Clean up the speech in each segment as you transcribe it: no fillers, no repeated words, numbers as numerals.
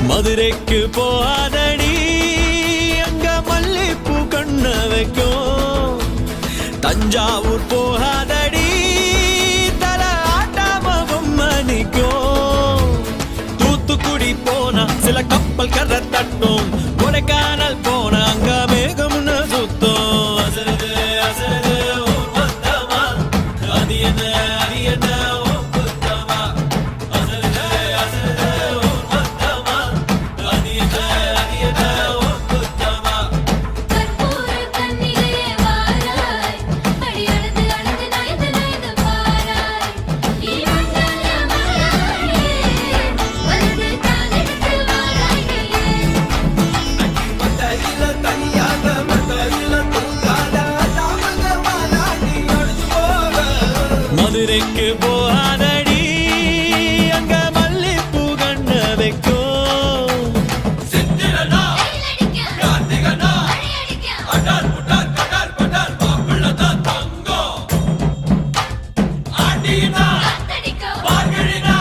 மதுரைக்கு போகாதடி அங்க மல்லிப்பூ கண்ண வைக்கும். தஞ்சாவூர் போகாதடி தல ஆட்டாம பொம்மணிக்கும். தூத்துக்குடி போனா சில கப்பல் கரை தட்டும். கொடைக்கானல் போனா அங்க மேகம்னு சுத்தம். அசருது அசருது ஊர் மொத்தமா அது என்ன அது என்ன மதுரைக்கு போகாதடி அங்க மல்லிப்பூ கண்ண வைக்கும். சித்திரனா கார்த்திகனா அடார் புடார் கடார் படார் மாப்பிள்ளதான் தங்கம். ஆண்டினா பார்கழினா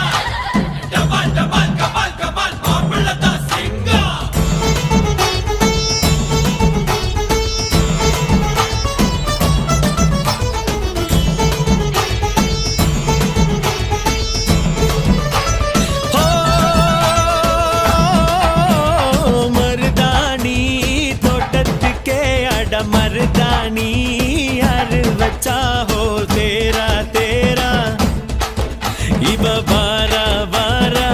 டபால் டபால் கபால் கபால் மாப்பிள்ளதான் சிங்கம். मर्दानी यार बच्चा हो तेरा तेरा इब बारा बारा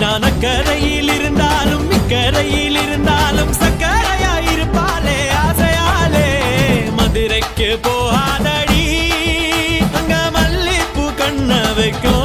நான் அக்கரையில் இருந்தாலும் இக்கரையில் இருந்தாலும் சக்கரையாயிருப்பாளே ஆசையாலே. மதுரைக்கு போகாதடி அங்க மல்லிப்பூ கண்ண வைக்கும்.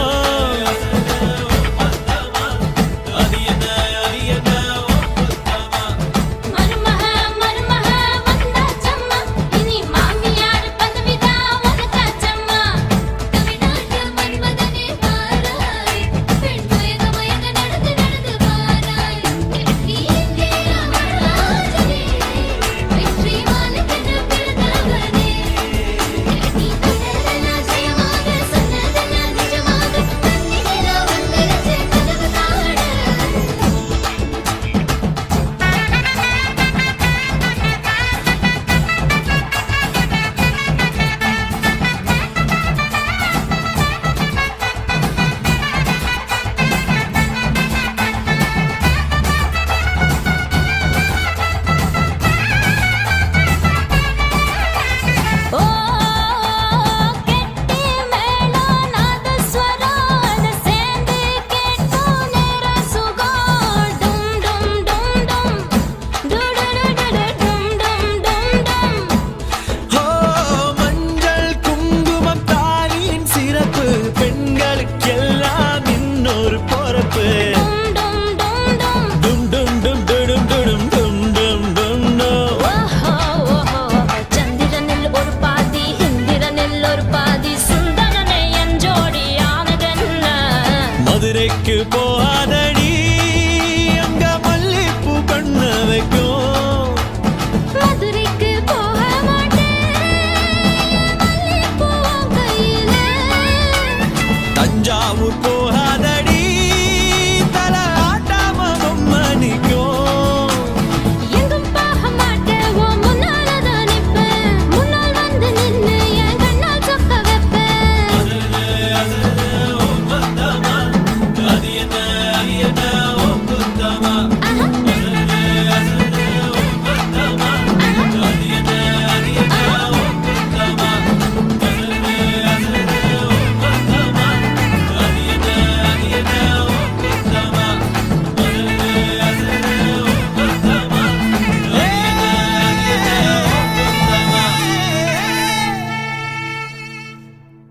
மதுரைக்கு போகாத